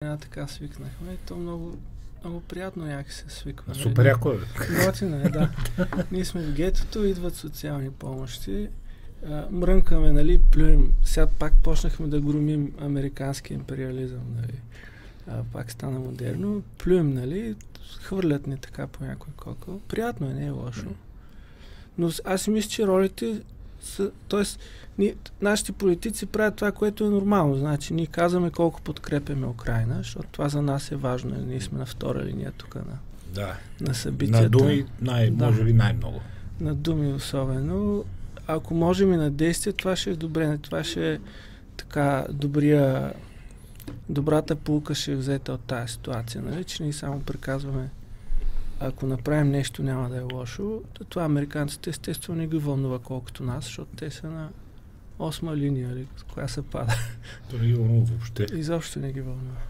Така свикнахме и то много, много приятно як се свиква. Супер яко е. Готино е, да. Ние сме в гетото, идват социални помощи, мрънкаме, нали, плюем. Сега пак почнахме да громим американски империализъм, нали. Пак стана модерно. Плюем, нали, хвърлят ни така по някой кокъл. Приятно е, не е лошо. Но аз си мисля, че ролите са, т.е. нашите политици правят това, което е нормално. Значи, ние казваме колко подкрепяме Украйна, защото това за нас е важно. Ние сме на втора линия тук на събитията. На думи може би най-много. На думи особено. Ако можем и на действие, това ще е добре. Това ще е така добрата поука ще е взета от тази ситуация. Нали? Че ние само приказваме, ако направим нещо, няма да е лошо. Това американците естествено не ги вълнува колкото нас, защото те са на 8-ма линия, коя се пада. То не ги вълнува въобще. Изобщо не ги вълнува.